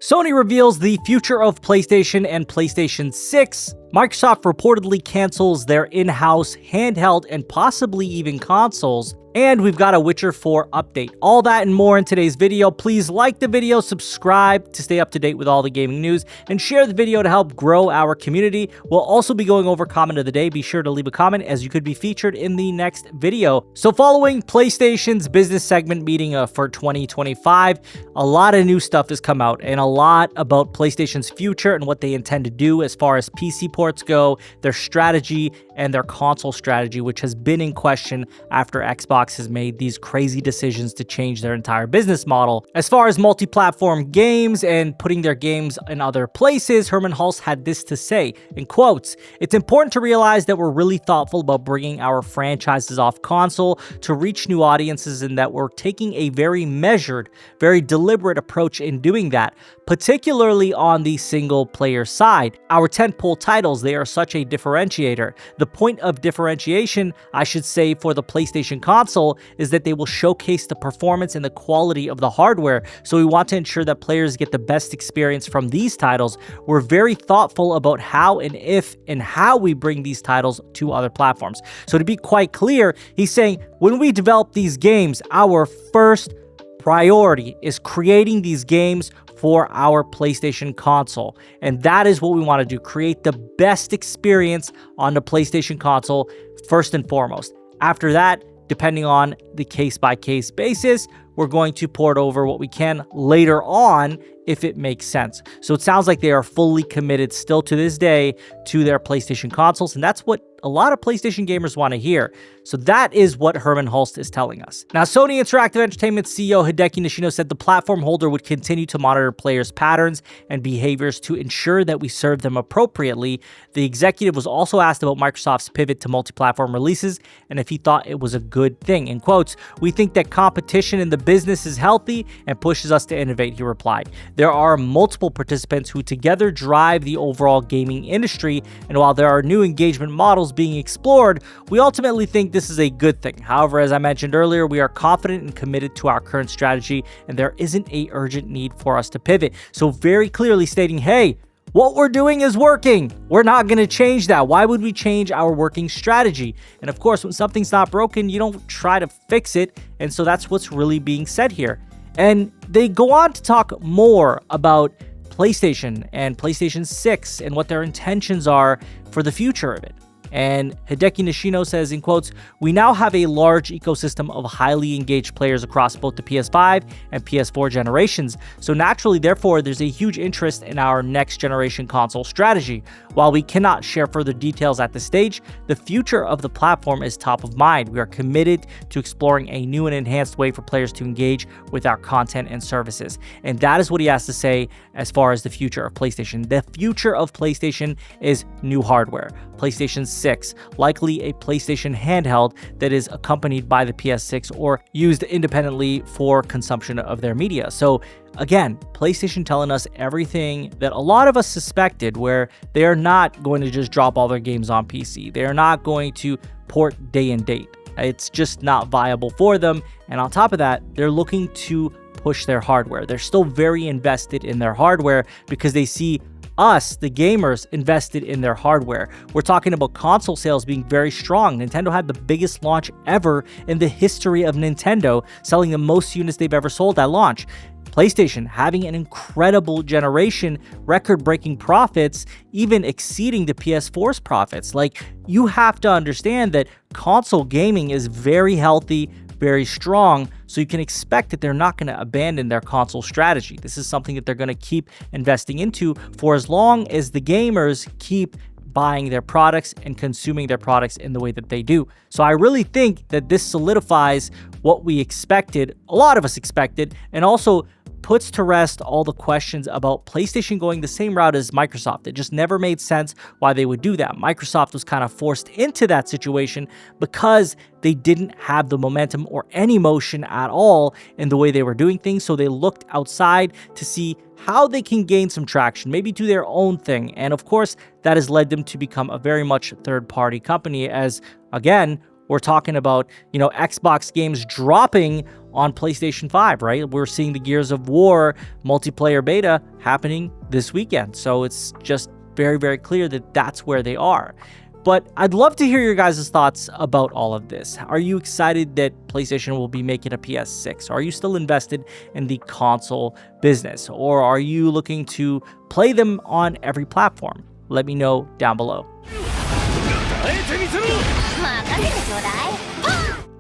Sony reveals the future of PlayStation and PlayStation 6. Microsoft reportedly cancels their in-house handheld and possibly even consoles. And we've got a Witcher 4 update. All that and more in today's video. Please like the video, subscribe to stay up to date with all the gaming news, and share the video to help grow our community. We'll also be going over comment of the day. Be sure to leave a comment as you could be featured in the next video. So following PlayStation's business segment meeting for 2025, a lot of new stuff has come out and a lot about PlayStation's future and what they intend to do as far as PC ports go, their strategy, and their console strategy, which has been in question after Xbox has made these crazy decisions to change their entire business model. As far as multi-platform games and putting their games in other places, Hermen Hulst had this to say, in quotes, "It's important to realize that we're really thoughtful about bringing our franchises off console to reach new audiences, and that we're taking a very measured, very deliberate approach in doing that, particularly on the single-player side. Our tentpole titles, they are such a differentiator. The point of differentiation, I should say, for the PlayStation console is that they will showcase the performance and the quality of the hardware, so we want to ensure that players get the best experience from these titles. We're very thoughtful about how and if and how we bring these titles to other platforms." So to be quite clear, he's saying when we develop these games, our first priority is creating these games for our PlayStation console. And that is what we want to do, create the best experience on the PlayStation console first and foremost. After that, depending on the case-by-case basis, we're going to port over what we can later on if it makes sense. So it sounds like they are fully committed still to this day to their PlayStation consoles, and that's what a lot of PlayStation gamers want to hear. So that is what Hermen Hulst is telling us. Now, Sony Interactive Entertainment CEO Hideki Nishino said the platform holder would continue to monitor players' patterns and behaviors to ensure that we serve them appropriately. The executive was also asked about Microsoft's pivot to multi-platform releases and if he thought it was a good thing. In quotes, "We think that competition in the business is healthy and pushes us to innovate," he replied. "There are multiple participants who together drive the overall gaming industry, and while there are new engagement models being explored, we ultimately think this is a good thing. However, as I mentioned earlier, we are confident and committed to our current strategy, and there isn't an urgent need for us to pivot." So very clearly stating, hey, what we're doing is working. We're not going to change that. Why would we change our working strategy? And of course, when something's not broken, you don't try to fix it. And so that's what's really being said here. And they go on to talk more about PlayStation and PlayStation 6 and what their intentions are for the future of it. And Hideki Nishino says, in quotes, "We now have a large ecosystem of highly engaged players across both the PS5 and PS4 generations. So naturally, therefore, there's a huge interest in our next generation console strategy. While we cannot share further details at this stage, the future of the platform is top of mind. We are committed to exploring a new and enhanced way for players to engage with our content and services." And that is what he has to say as far as the future of PlayStation. The future of PlayStation is new hardware. PlayStation 6, likely a PlayStation handheld that is accompanied by the PS6 or used independently for consumption of their media. So again, PlayStation telling us everything that a lot of us suspected, where they are not going to just drop all their games on PC. They are not going to port day and date. It's just not viable for them. And on top of that, they're looking to push their hardware. They're still very invested in their hardware because they see us, the gamers, invested in their hardware. We're talking about console sales being very strong. Nintendo had the biggest launch ever in the history of Nintendo, selling the most units they've ever sold at launch. PlayStation having an incredible generation, record-breaking profits, even exceeding the PS4's profits. Like, you have to understand that console gaming is very healthy, very strong, so you can expect that they're not going to abandon their console strategy. This is something that they're going to keep investing into for as long as the gamers keep buying their products and consuming their products in the way that they do. So I really think that this solidifies what we expected, a lot of us expected, and also puts to rest all the questions about PlayStation going the same route as Microsoft. It just never made sense why they would do that. Microsoft was kind of forced into that situation because they didn't have the momentum or any motion at all in the way they were doing things. So they looked outside to see how they can gain some traction, maybe do their own thing. And of course, that has led them to become a very much third-party company, as again, we're talking about, Xbox games dropping on PlayStation 5, right? We're seeing the Gears of War multiplayer beta happening this weekend. So it's just very, very clear that that's where they are. But I'd love to hear your guys' thoughts about all of this. Are you excited that PlayStation will be making a PS6? Are you still invested in the console business? Or are you looking to play them on every platform? Let me know down below.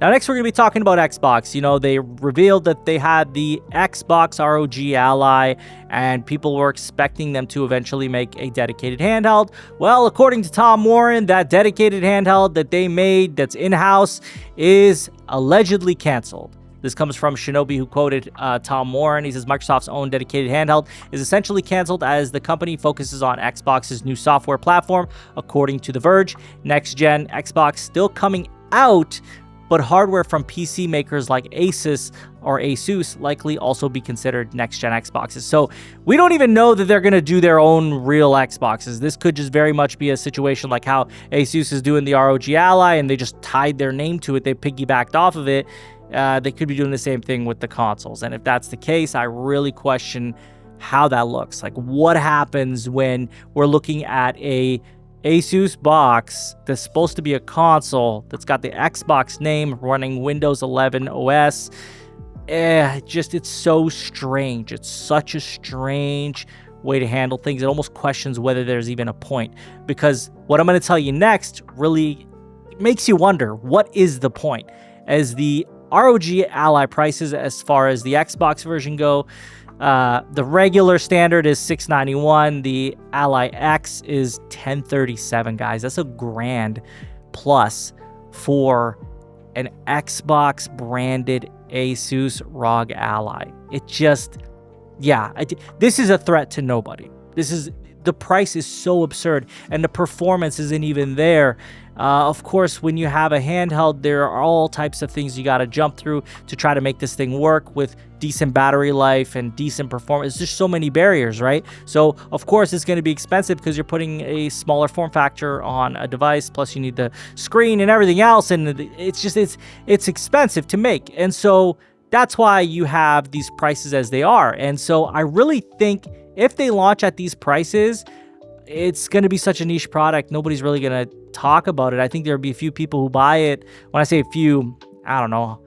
Now, next we're going to be talking about Xbox. You know, they revealed that they had the Xbox ROG Ally, and people were expecting them to eventually make a dedicated handheld. Well, according to Tom Warren, that dedicated handheld that they made that's in-house is allegedly canceled. This comes from Shinobi, who quoted Tom Warren. He says Microsoft's own dedicated handheld is essentially canceled as the company focuses on Xbox's new software platform, according to The Verge. Next-gen Xbox still coming out, but hardware from PC makers like Asus likely also be considered next-gen Xboxes. So we don't even know that they're going to do their own real Xboxes. This could just very much be a situation like how Asus is doing the ROG Ally, and they just tied their name to it. They piggybacked off of it. They could be doing the same thing with the consoles. And if that's the case, I really question how that looks. Like, what happens when we're looking at a Asus box that's supposed to be a console that's got the Xbox name running Windows 11 OS? It's so strange. It's such a strange way to handle things. It almost questions whether there's even a point, because what I'm going to tell you next really makes you wonder, what is the point? As the ROG Ally prices, as far as the Xbox version go, the regular standard is $691. The Ally X is $1,037, guys. That's $1,000 plus for an Xbox branded Asus ROG Ally. It just, this is a threat to nobody. The price is so absurd, and the performance isn't even there. Of course, when you have a handheld, there are all types of things you got to jump through to try to make this thing work with decent battery life and decent performance. There's just so many barriers, right? So, of course, it's going to be expensive because you're putting a smaller form factor on a device, plus you need the screen and everything else, and it's expensive to make. And so that's why you have these prices as they are. And so I really think if they launch at these prices, it's going to be such a niche product. Nobody's really going to talk about it. I think there'll be a few people who buy it. When I say a few, I don't know,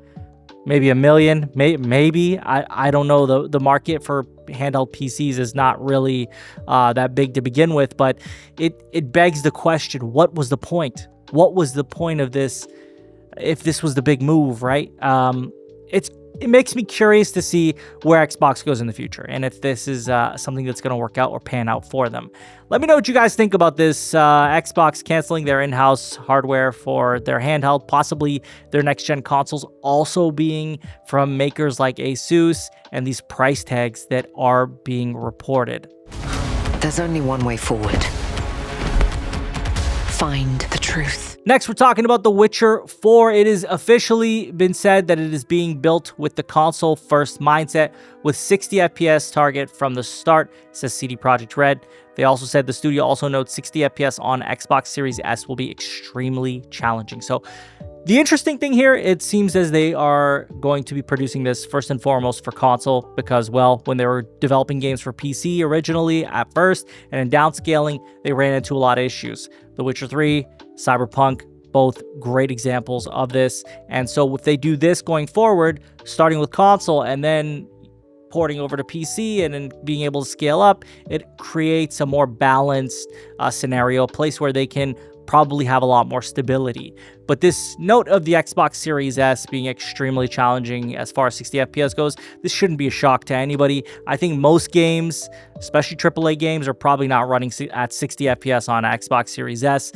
maybe a million, maybe. I don't know. The market for handheld PCs is not really that big to begin with, but it begs the question, what was the point? What was the point of this if this was the big move, right? It makes me curious to see where Xbox goes in the future, and if this is something that's going to work out or pan out for them. Let me know what you guys think about this. Xbox canceling their in-house hardware for their handheld, possibly their next-gen consoles also being from makers like Asus, and these price tags that are being reported. There's only one way forward. Find the truth. Next, we're talking about The Witcher 4. It has officially been said that it is being built with the console-first mindset, with 60 FPS target from the start, says CD Projekt Red. They also said the studio also notes 60 FPS on Xbox Series S will be extremely challenging. So the interesting thing here, it seems as they are going to be producing this first and foremost for console because, well, when they were developing games for PC originally at first and in downscaling, they ran into a lot of issues. The Witcher 3, Cyberpunk, both great examples of this. And so if they do this going forward, starting with console and then porting over to PC and then being able to scale up, it creates a more balanced scenario, a place where they can probably have a lot more stability. But this note of the Xbox Series S being extremely challenging as far as 60 FPS goes, this shouldn't be a shock to anybody. I think most games, especially AAA games, are probably not running at 60 FPS on Xbox Series S.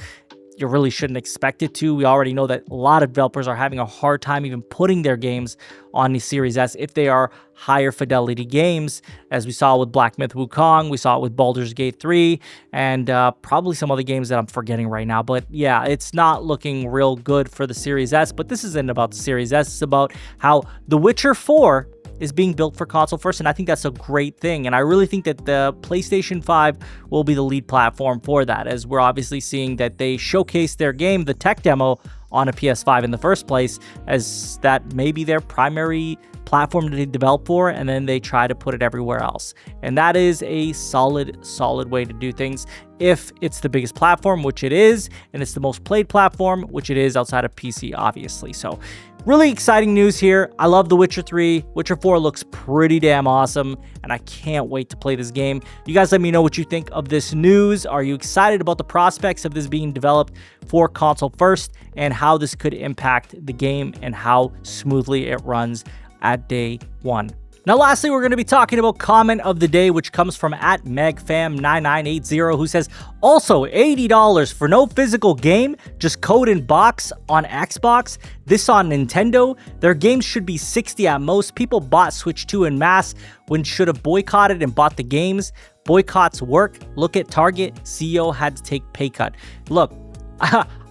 You really shouldn't expect it to. We already know that a lot of developers are having a hard time even putting their games on the Series S if they are higher fidelity games, as we saw with Black Myth Wukong, we saw it with Baldur's Gate 3, and probably some other games that I'm forgetting right now. But yeah, it's not looking real good for the Series S, but this isn't about the Series S. It's about how The Witcher 4 is being built for console first, and I think that's a great thing. And I really think that the PlayStation 5 will be the lead platform for that, as we're obviously seeing that they showcased their game, the tech demo, on a PS5 in the first place, as that may be their primary platform that they develop for, and then they try to put it everywhere else. And that is a solid way to do things if it's the biggest platform, which it is, and it's the most played platform, which it is outside of PC, obviously. So really exciting news here. I love The Witcher 3. Witcher 4 looks pretty damn awesome, and I can't wait to play this game. You guys let me know what you think of this news. Are you excited about the prospects of this being developed for console first, and how this could impact the game and how smoothly it runs at day one? Now, lastly, we're going to be talking about comment of the day, which comes from @megfam9980, who says, also $80 for no physical game, just code in box on Xbox. This on Nintendo. Their games should be $60 at most. People bought Switch 2 en masse when should have boycotted and bought the games. Boycotts work. Look at Target. CEO had to take pay cut. Look,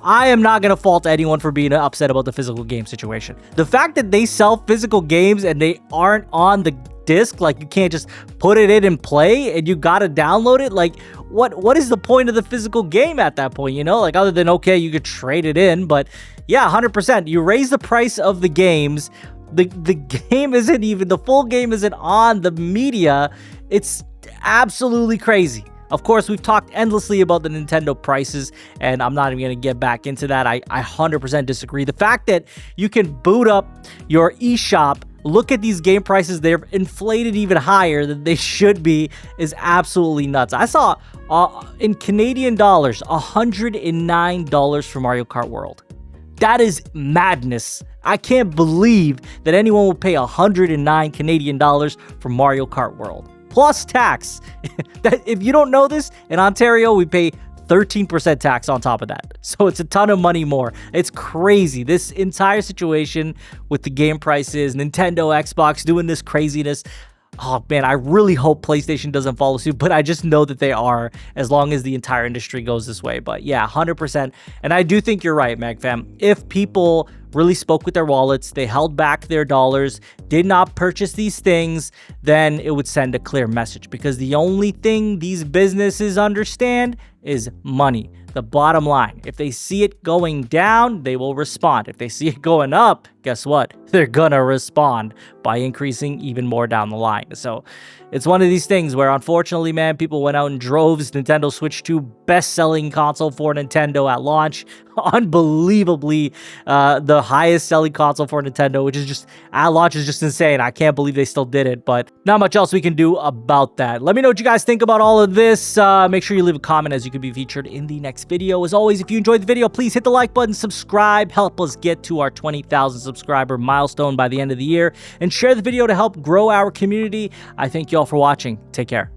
I am not going to fault anyone for being upset about the physical game situation. The fact that they sell physical games and they aren't on the disc, like you can't just put it in and play and you got to download it, like what is the point of the physical game at that point, you know? Like other than, okay, you could trade it in, but yeah, 100%. You raise the price of the games. The game isn't even, the full game isn't on the media. It's absolutely crazy. Of course, we've talked endlessly about the Nintendo prices, and I'm not even going to get back into that. I 100% disagree. The fact that you can boot up your eShop, look at these game prices, they're inflated even higher than they should be, is absolutely nuts. I saw, in Canadian dollars, $109 for Mario Kart World. That is madness. I can't believe that anyone will pay 109 Canadian dollars for Mario Kart World. Plus tax. If you don't know this, in Ontario, we pay 13% tax on top of that. So it's a ton of money more. It's crazy. This entire situation with the game prices, Nintendo, Xbox doing this craziness. Oh man, I really hope PlayStation doesn't follow suit, but I just know that they are, as long as the entire industry goes this way. But yeah, 100%. And I do think you're right, MagFam. If people really spoke with their wallets, they held back their dollars, did not purchase these things, then it would send a clear message, because the only thing these businesses understand is money. The bottom line, if they see it going down, they will respond. If they see it going up, guess what? They're gonna respond by increasing even more down the line. So it's one of these things where, unfortunately, man, people went out in droves. Nintendo Switch 2, best-selling console for Nintendo at launch. Unbelievably, the highest-selling console for Nintendo, which is just, at launch, is just insane. I can't believe they still did it, but not much else we can do about that. Let me know what you guys think about all of this. Make sure you leave a comment, as you could be featured in the next video. As always, if you enjoyed the video, please hit the like button, subscribe, help us get to our 20,000 subscriber milestone by the end of the year, and share the video to help grow our community. I thank you all for watching. Take care.